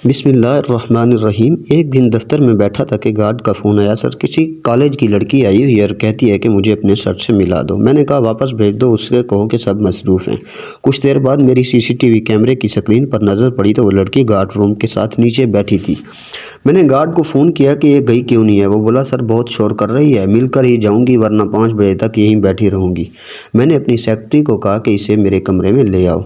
بسم اللہ الرحمن الرحیم۔ ایک دن دفتر میں بیٹھا تھا کہ گارڈ کا فون آیا، سر کسی کالج کی لڑکی آئی ہوئی ہے اور کہتی ہے کہ مجھے اپنے سر سے ملا دو۔ میں نے کہا واپس بھیج دو، اس سے کہو کہ سب مصروف ہیں۔ کچھ دیر بعد میری CCTV کیمرے کی سکرین پر نظر پڑی تو وہ لڑکی گارڈ روم کے ساتھ نیچے بیٹھی تھی۔ میں نے گارڈ کو فون کیا کہ یہ گئی کیوں نہیں ہے؟ وہ بولا سر بہت شور کر رہی ہے، مل کر ہی جاؤں گی ورنہ 5 بجے تک یہیں بیٹھی رہوں گی۔ میں نے اپنی سیکرٹری کو کہا کہ اسے میرے کمرے میں لے آؤ۔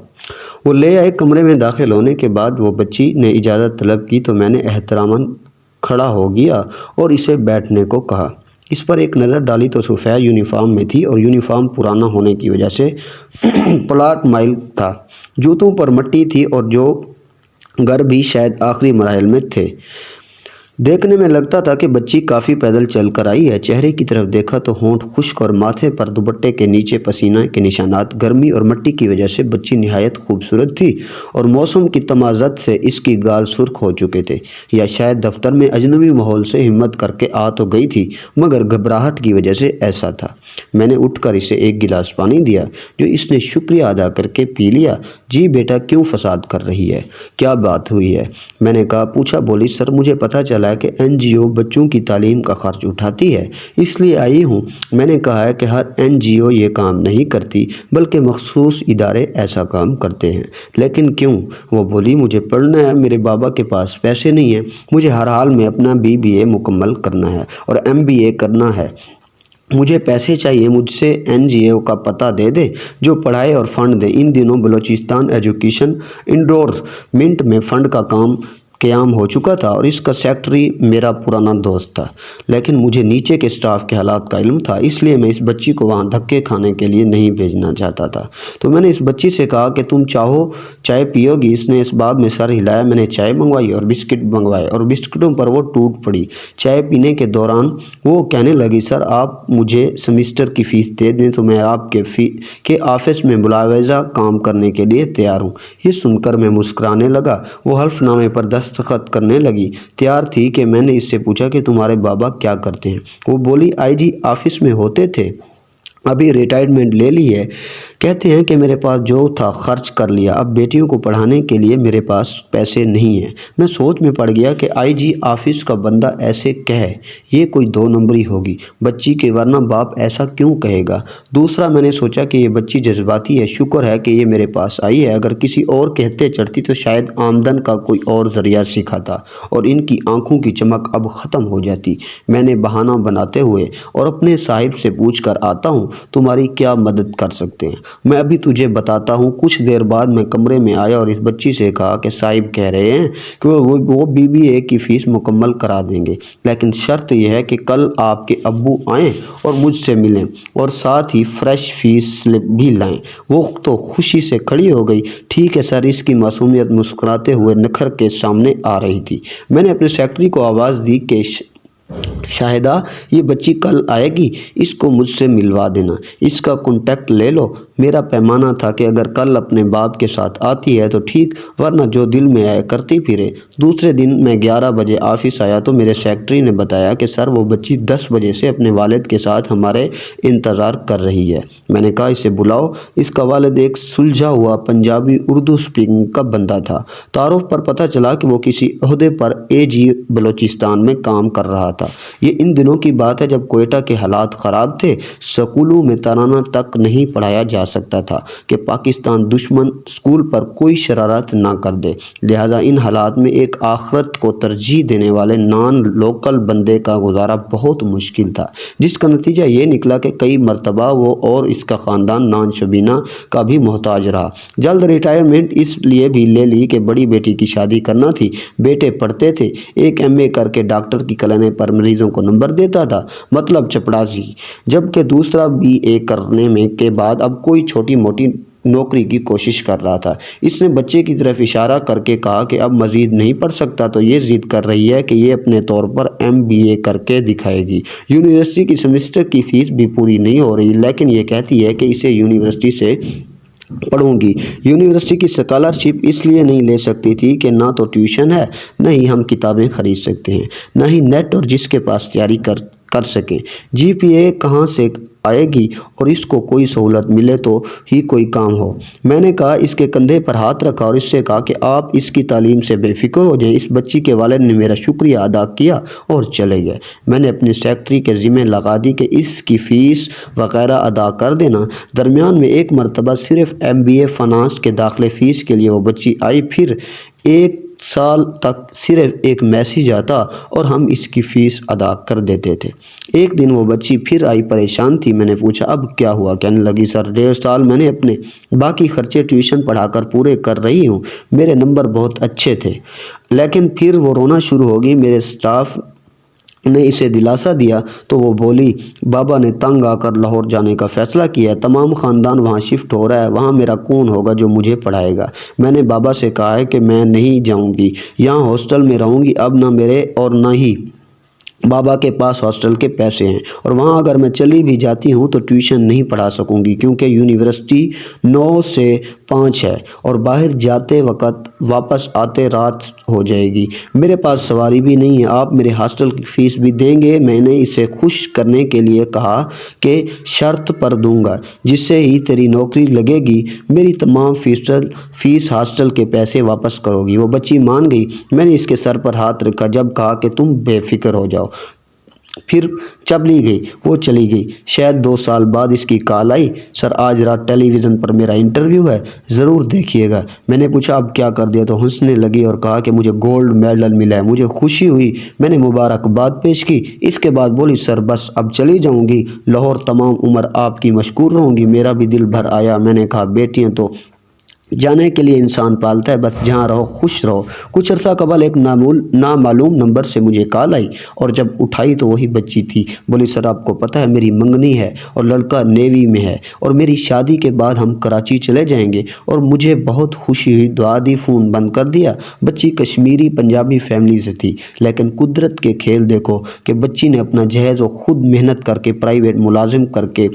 وہ لے آئے۔ کمرے میں داخل ہونے کے بعد وہ بچی نے اجازت طلب کی تو میں نے احتراماً کھڑا ہو گیا اور اسے بیٹھنے کو کہا۔ اس پر ایک نظر ڈالی تو سفید یونیفارم میں تھی اور یونیفارم پرانا ہونے کی وجہ سے پلاٹ مائل تھا، جوتوں پر مٹی تھی اور جو گھر بھی شاید آخری مراحل میں تھے۔ دیکھنے میں لگتا تھا کہ بچی کافی پیدل چل کر آئی ہے۔ چہرے کی طرف دیکھا تو ہونٹ خشک اور ماتھے پر دوپٹے کے نیچے پسینے کے نشانات۔ گرمی اور مٹی کی وجہ سے بچی نہایت خوبصورت تھی اور موسم کی تمازت سے اس کی گال سرخ ہو چکے تھے، یا شاید دفتر میں اجنبی ماحول سے ہمت کر کے آ تو گئی تھی مگر گھبراہٹ کی وجہ سے ایسا تھا۔ میں نے اٹھ کر اسے ایک گلاس پانی دیا جو اس نے شکریہ ادا کر کے پی لیا۔ جی بیٹا کیوں فساد کر رہی ہے؟ کیا بات ہوئی ہے؟ میں نے کہا پوچھا۔ بولی سر مجھے پتہ چلا کہ NGO بچوں کی تعلیم کا خرچ اٹھاتی ہے، اس لیے آئی ہوں۔ میں نے کہا ہے کہ ہر NGO یہ کام نہیں کرتی بلکہ مخصوص ادارے ایسا کام کرتے ہیں، لیکن کیوں؟ وہ بولی مجھے پڑھنا ہے، میرے بابا کے پاس پیسے نہیں ہیں، مجھے ہر حال میں اپنا BBA مکمل کرنا ہے اور MBA کرنا ہے، مجھے پیسے چاہیے، مجھ سے NGO کا پتہ دے دے جو پڑھائے اور فنڈ دے۔ ان دنوں بلوچستان ایجوکیشن انڈورمنٹ میں فنڈ کا قیام ہو چکا تھا اور اس کا سیکرٹری میرا پرانا دوست تھا، لیکن مجھے نیچے کے سٹاف کے حالات کا علم تھا، اس لیے میں اس بچی کو وہاں دھکے کھانے کے لیے نہیں بھیجنا چاہتا تھا۔ تو میں نے اس بچی سے کہا کہ تم چاہو چائے پیو گی؟ اس نے اس باب میں سر ہلایا۔ میں نے چائے منگوائی اور بسکٹ منگوائے اور بسکٹوں پر وہ ٹوٹ پڑی۔ چائے پینے کے دوران وہ کہنے لگی سر آپ مجھے سیمسٹر کی فیس دے دیں تو میں آپ کے آفس میں ملاوضہ کام کرنے کے لیے تیار ہوں۔ یہ سن کر میں مسکرانے لگا۔ وہ حلف نامے پر دستخط کرنے لگی۔ تیار تھی کہ میں نے اس سے پوچھا کہ تمہارے بابا کیا کرتے ہیں؟ وہ بولی IG آفس میں ہوتے تھے، ابھی ریٹائرمنٹ لے لی ہے، کہتے ہیں کہ میرے پاس جو تھا خرچ کر لیا، اب بیٹیوں کو پڑھانے کے لیے میرے پاس پیسے نہیں ہیں۔ میں سوچ میں پڑ گیا کہ IG آفس کا بندہ ایسے کہے یہ کوئی 2 نمبری ہوگی بچی کے، ورنہ باپ ایسا کیوں کہے گا؟ دوسرا میں نے سوچا کہ یہ بچی جذباتی ہے، شکر ہے کہ یہ میرے پاس آئی ہے، اگر کسی اور کہتے چڑھتی تو شاید آمدن کا کوئی اور ذریعہ سکھاتا اور ان کی آنکھوں کی چمک اب ختم ہو جاتی۔ میں نے بہانہ بناتے ہوئے اور اپنے صاحب سے پوچھ کر آتا ہوں تمہاری کیا مدد کر سکتے ہیں، میں ابھی تجھے بتاتا ہوں۔ کچھ دیر بعد میں کمرے میں آیا اور اس بچی سے کہا کہ صاحب کہہ رہے ہیں کہ وہ BBA کی فیس مکمل کرا دیں گے، لیکن شرط یہ ہے کہ کل آپ کے ابو آئیں اور مجھ سے ملیں اور ساتھ ہی فریش فیس سلپ بھی لائیں۔ وہ تو خوشی سے کھڑی ہو گئی۔ ٹھیک ہے سر۔ اس کی معصومیت مسکراتے ہوئے نکھر کے سامنے آ رہی تھی۔ میں نے اپنے سیکرٹری کو آواز دی کہ شاہدہ یہ بچی کل آئے گی، اس کو مجھ سے ملوا دینا، اس کا کانٹیکٹ لے لو۔ میرا پیمانہ تھا کہ اگر کل اپنے باپ کے ساتھ آتی ہے تو ٹھیک، ورنہ جو دل میں آئے کرتی پھرے۔ دوسرے دن میں 11 بجے آفس آیا تو میرے سیکرٹری نے بتایا کہ سر وہ بچی 10 بجے سے اپنے والد کے ساتھ ہمارے انتظار کر رہی ہے۔ میں نے کہا اسے بلاؤ۔ اس کا والد ایک سلجھا ہوا پنجابی اردو اسپیکنگ کا بندہ تھا۔ تعارف پر پتہ چلا کہ وہ کسی عہدے پر AG بلوچستان میں کام کر رہا تھا۔ یہ ان دنوں کی بات ہے جب کوئٹہ کے حالات خراب تھے، سکولوں میں ترانہ تک نہیں پڑھایا جا سکتا تھا کہ پاکستان دشمن سکول پر کوئی شرارت نہ کر دے، لہٰذا ان حالات میں ایک آخرت کو ترجیح دینے والے نان لوکل بندے کا گزارا بہت مشکل تھا، جس کا نتیجہ یہ نکلا کہ کئی مرتبہ وہ اور اس کا خاندان نان شبینہ کا بھی محتاج رہا۔ جلد ریٹائرمنٹ اس لیے بھی لے لی کہ بڑی بیٹی کی شادی کرنا تھی۔ بیٹے پڑھتے تھے، ایک MA کر کے ڈاکٹر کی کلینک پر مریضوں کو نمبر دیتا تھا، مطلب چپڑاسی، جبکہ دوسرا BA کرنے میں کے بعد اب کوئی چھوٹی موٹی نوکری کی کوشش کر رہا تھا۔ اس نے بچے کی طرف اشارہ کر کے کہا کہ اب مزید نہیں پڑھ سکتا تو یہ ضد کر رہی ہے کہ یہ اپنے طور پر MBA کر کے دکھائے گی۔ یونیورسٹی کی سیمسٹر کی فیس بھی پوری نہیں ہو رہی، لیکن یہ کہتی ہے کہ اسے یونیورسٹی سے پڑھوں گی۔ یونیورسٹی کی اسکالرشپ اس لیے نہیں لے سکتی تھی کہ نہ تو ٹیوشن ہے، نہ ہی ہم کتابیں خرید سکتے ہیں، نہ ہی نیٹ، اور جس کے پاس تیاری کر कर सकें। GPA कहाँ से आएगी और इसको कोई सहूलत मिले तो ही कोई काम हो। मैंने कहा, इसके कंधे पर हाथ रखा और इससे कहा कि आप इसकी तालीम से बेफिक्र हो जाएं। इस बच्ची के वालिद ने मेरा शुक्रिया अदा किया और चले गए। मैंने अपनी सेक्रेटरी के ज़िम्मे लगा दी कि इसकी फ़ीस वगैरह अदा कर देना। दरमियान में एक मरतबा सिर्फ MBA फ़ाइनेंस के दाखिले फ़ीस के लिए वो बच्ची आई, फिर 1 साल तक सिर्फ एक मैसेज आता और हम इसकी फ़ीस अदा कर देते थे। एक दिन वो बच्ची फिर आई, परेशान थी। मैंने पूछा, अब क्या हुआ? कहने लगी, सर 1.5 साल मैंने अपने बाकी खर्चे ट्यूशन पढ़ाकर पूरे कर रही हूँ। मेरे नंबर बहुत अच्छे थे, लेकिन फिर वो रोना शुरू हो गई। मेरे स्टाफ ने इसे दिलासा दिया तो वो बोली, बाबा ने तंग आकर लाहौर जाने का फ़ैसला किया है। तमाम ख़ानदान वहाँ शिफ्ट हो रहा है। वहाँ मेरा कौन होगा जो मुझे पढ़ाएगा? मैंने बाबा से कहा है कि मैं नहीं जाऊँगी, यहाँ हॉस्टल में रहूँगी। अब ना मेरे और ना ही बाबा के पास हॉस्टल के पैसे हैं, और वहाँ अगर मैं चली भी जाती हूँ तो ट्यूशन नहीं पढ़ा सकूँगी, क्योंकि यूनिवर्सिटी 9 से 5 है और बाहर जाते वक्त वापस आते रात हो जाएगी। मेरे पास सवारी भी नहीं है। आप मेरे हॉस्टल की फ़ीस भी देंगे? मैंने इसे खुश करने के लिए कहा कि शर्त पर दूंगा, जिससे ही तेरी नौकरी लगेगी मेरी तमाम फ़ीस हॉस्टल के पैसे वापस करोगी। वो बच्ची मान गई। मैंने इसके सर पर हाथ रखा, जब कहा कि तुम बेफिक्र हो जाओ। फिर चली गई, वो चली गई। शायद 2 साल बाद इसकी कॉल आई, सर आज रात टेलीविज़न पर मेरा इंटरव्यू है, ज़रूर देखिएगा। मैंने पूछा, अब क्या कर दिया? तो हंसने लगी और कहा कि मुझे गोल्ड मेडल मिला है। मुझे खुशी हुई। मैंने मुबारकबाद पेश की। इसके बाद बोली, सर बस अब चली जाऊंगी लाहौर, तमाम उम्र आपकी मशकूर रहूँगी। मेरा भी दिल भर आया। मैंने कहा, बेटियाँ तो जाने के लिए इंसान पालता है, बस जहाँ रहो खुश रहो। कुछ अर्सा कबल एक नामालूम नंबर से मुझे कॉल आई और जब उठाई तो वही बच्ची थी। बोली, सर आपको पता है मेरी मंगनी है और लड़का नेवी में है और मेरी शादी के बाद हम कराची चले जाएंगे। और मुझे बहुत खुशी हुई। दुआ दी, फ़ोन बंद कर दिया। बच्ची कश्मीरी पंजाबी फैमिली से थी, लेकिन कुदरत के खेल देखो कि बच्ची ने अपना जहेज़ और ख़ुद मेहनत करके प्राइवेट मुलाजिम करके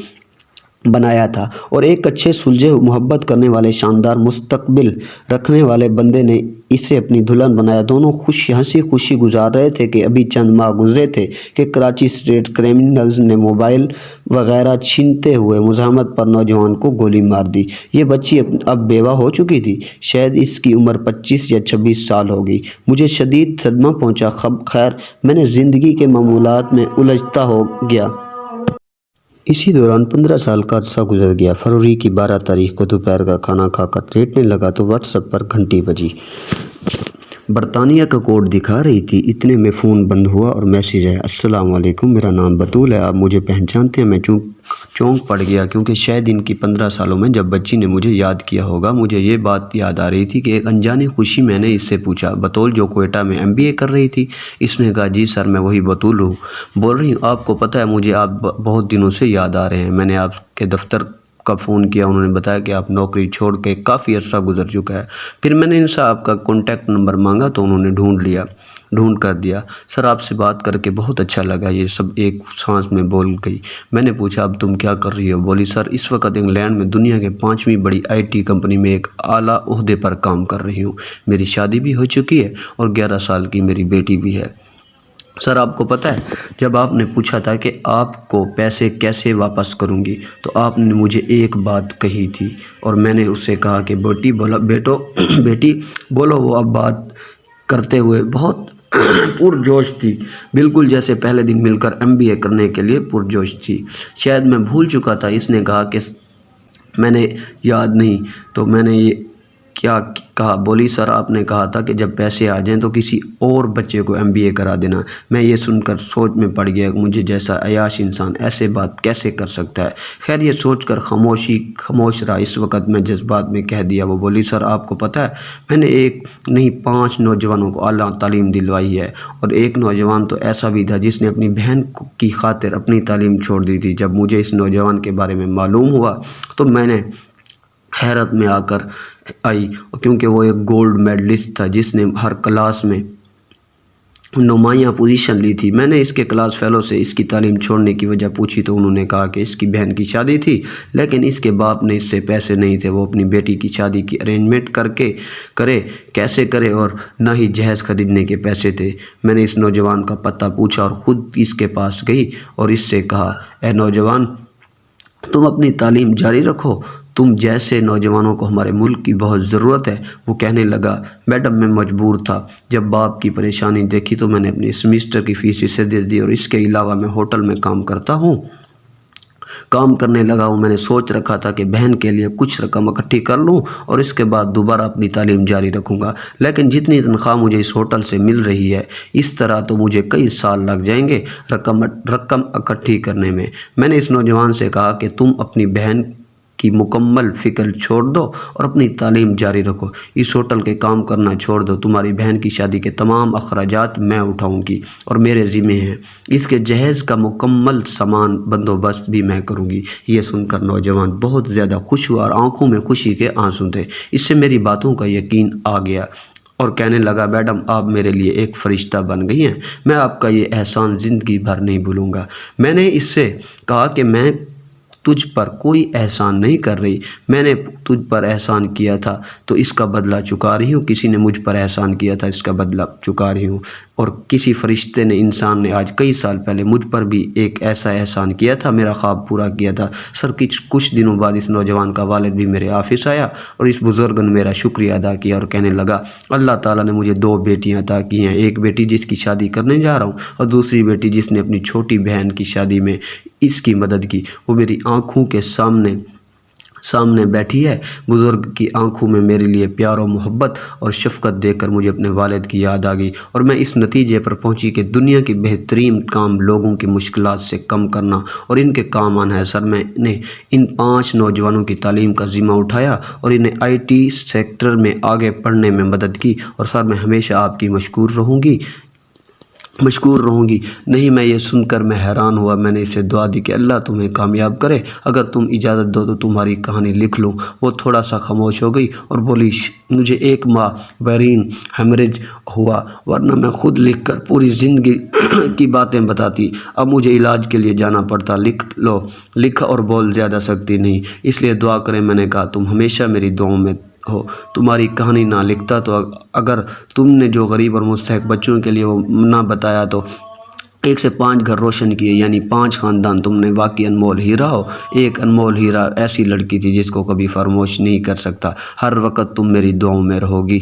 बनाया था, और एक अच्छे सुलझे मोहब्बत करने वाले शानदार मुस्तकबिल रखने वाले बंदे ने इसे अपनी दुल्हन बनाया। दोनों हंसी खुशी गुजार रहे थे कि अभी चंद माह गुजरे थे कि कराची स्टेट क्रिमिनल्स ने मोबाइल वगैरह छीनते हुए मुज़ाहमत पर नौजवान को गोली मार दी। ये बच्ची अब बेवा हो चुकी थी। शायद इसकी उम्र 25 या 26 साल होगी। मुझे शदीद सदमा पहुंचा। खैर, मैंने ज़िंदगी के मामूलात में उलझता हो गया। इसी दौरान 15 साल का अरसा गुजर गया। फरवरी की 12 तारीख को दोपहर का खाना खाकर लेटने लगा तो व्हाट्सएप पर घंटी बजी। बरतानिया का कोड दिखा रही थी। इतने में फ़ोन बंद हुआ और मैसेज आया, अस्सलाम वालेकुम, मेरा नाम बतूल है, आप मुझे पहचानते हैं? मैं चौंक पड़ गया, क्योंकि शायद इनकी 15 सालों में जब बच्ची ने मुझे याद किया होगा। मुझे ये बात याद आ रही थी कि एक अनजानी खुशी मैंने इससे पूछा, बतूल जो क्वेटा में MBA कर रही थी? इसने कहा, जी सर मैं वही बतूल हूँ बोल रही हूँ। आपको पता है मुझे आप बहुत दिनों से याद आ रहे हैं। मैंने आपके दफ्तर का फ़ोन किया, उन्होंने बताया कि आप नौकरी छोड़ के काफ़ी अर्सा गुजर चुका है। फिर मैंने इनसे आपका कॉन्टैक्ट नंबर मांगा तो उन्होंने ढूंढ कर दिया। सर आपसे बात करके बहुत अच्छा लगा, ये सब एक सांस में बोल गई। मैंने पूछा, अब तुम क्या कर रही हो? बोली, सर इस वक्त इंग्लैंड में दुनिया के 5वीं बड़ी IT कंपनी में एक आला ओहदे पर काम कर रही हूँ। मेरी शादी भी हो चुकी है और 11 साल की मेरी बेटी भी है। सर आपको पता है, जब आपने पूछा था कि आपको पैसे कैसे वापस करूंगी, तो आपने मुझे एक बात कही थी और मैंने उससे कहा कि बेटी बोलो। वो अब बात करते हुए बहुत पुरजोश थी, बिल्कुल जैसे पहले दिन मिलकर MBA करने के लिए पुरजोश थी। शायद मैं भूल चुका था। इसने कहा कि मैंने याद नहीं, तो मैंने ये क्या कहा? बोली, सर आपने कहा था कि जब पैसे आ जाएं तो किसी और बच्चे को MBA करा देना। मैं ये सुनकर सोच में पड़ गया, मुझे जैसा अयाश इंसान ऐसे बात कैसे कर सकता है। खैर ये सोचकर खामोश रहा। इस वक्त मैं जज्बात में कह दिया। वो बोली, सर आपको पता है मैंने एक नहीं 5 नौजवानों को आला तालीम दिलवाई है, और एक नौजवान तो ऐसा भी था जिसने अपनी बहन की खातिर अपनी तालीम छोड़ दी थी। जब मुझे इस नौजवान के बारे में मालूम हुआ तो मैंने हैरत में आकर आई, क्योंकि वो एक गोल्ड मेडलिस्ट था जिसने हर क्लास में नुमायाँ पोजीशन ली थी। मैंने इसके क्लास फेलो से इसकी तालीम छोड़ने की वजह पूछी तो उन्होंने कहा कि इसकी बहन की शादी थी, लेकिन इसके बाप ने इससे पैसे नहीं थे, वो अपनी बेटी की शादी की अरेंजमेंट करे कैसे करे, और ना ही जहेज़ खरीदने के पैसे थे। मैंने इस नौजवान का पता पूछा और ख़ुद इसके पास गई और इससे कहा, ए नौजवान, तुम अपनी तालीम जारी रखो, तुम जैसे नौजवानों को हमारे मुल्क की बहुत ज़रूरत है। वो कहने लगा, मैडम मैं मजबूर था, जब बाप की परेशानी देखी तो मैंने अपनी सेमेस्टर की फ़ीस इसे दे दी, और इसके अलावा मैं होटल में काम करने लगा हूँ। मैंने सोच रखा था कि बहन के लिए कुछ रकम इकट्ठी कर लूँ और इसके बाद दोबारा अपनी तालीम जारी रखूँगा, लेकिन जितनी तनख्वाह मुझे इस होटल से मिल रही है, इस तरह तो मुझे कई साल लग जाएंगे रकम इकट्ठी करने में। मैंने इस नौजवान से कहा कि तुम अपनी बहन की मुकम्मल फ़िक्र छोड़ दो और अपनी तालीम जारी रखो, इस होटल के काम करना छोड़ दो, तुम्हारी बहन की शादी के तमाम अखराजात मैं उठाऊंगी और मेरे ज़िम्मे हैं, इसके जहेज़ का मुकम्मल सामान बंदोबस्त भी मैं करूंगी। ये सुनकर नौजवान बहुत ज़्यादा खुश हुआ और आंखों में खुशी के आंसू थे। इससे मेरी बातों का यकीन आ गया और कहने लगा, मैडम आप मेरे लिए एक फ़रिश्ता बन गई हैं, मैं आपका ये एहसान ज़िंदगी भर नहीं भूलूँगा। मैंने इससे कहा कि मैं तुझ पर कोई एहसान नहीं कर रही, मैंने तुझ पर एहसान किया था तो इसका बदला चुका रही हूँ, किसी ने मुझ पर एहसान किया था, इसका बदला चुका रही हूँ। और किसी फ़रिश्ते ने, इंसान ने आज कई साल पहले मुझ पर भी एक ऐसा एहसान किया था, मेरा ख्वाब पूरा किया था। सर कुछ दिनों बाद इस नौजवान का वालिद भी मेरे ऑफिस आया और इस बुज़ुर्ग ने मेरा शुक्रिया अदा किया और कहने लगा, अल्लाह ताला ने मुझे 2 बेटियां अता की हैं, एक बेटी जिसकी शादी करने जा रहा हूँ और दूसरी बेटी जिसने अपनी छोटी बहन की शादी में इसकी मदद की। वो मेरी आँखों के सामने बैठी है। बुज़ुर्ग की आंखों में मेरे लिए प्यार और मोहब्बत और शफ़क़त देखकर मुझे अपने वालिद की याद आ गई और मैं इस नतीजे पर पहुंची कि दुनिया की बेहतरीन काम लोगों की मुश्किलात से कम करना और इनके काम आना है। सर मैंने इन 5 नौजवानों की तालीम का ज़िम्मा उठाया और इन्हें IT सेक्टर में आगे पढ़ने में मदद की, और सर मैं हमेशा आपकी मशकूर रहूँगी। नहीं, मैं ये सुनकर मैं हैरान हुआ। मैंने इसे दुआ दी कि अल्लाह तुम्हें कामयाब करे, अगर तुम इजाज़त दो तो तुम्हारी कहानी लिख लूँ। वो थोड़ा सा खामोश हो गई और बोली, मुझे 1 माह बैरीन हेमरेज हुआ, वरना मैं ख़ुद लिख कर पूरी ज़िंदगी की बातें बताती। अब मुझे इलाज के लिए जाना पड़ता। लिख और बोल ज़्यादा सकती नहीं, इसलिए दुआ करें। मैंने कहा, तुम हमेशा मेरी दुआओं में हो, तुम्हारी कहानी ना लिखता तो अगर तुमने जो गरीब और मुस्तहक बच्चों के लिए वो ना बताया तो 1 से 5 घर रोशन किए, यानी 5 ख़ानदान। तुमने वाकई अनमोल हीरा हो। एक अनमोल हीरा ऐसी लड़की थी जिसको कभी फरामोश नहीं कर सकता। हर वक्त तुम मेरी दुआओं में रहोगी।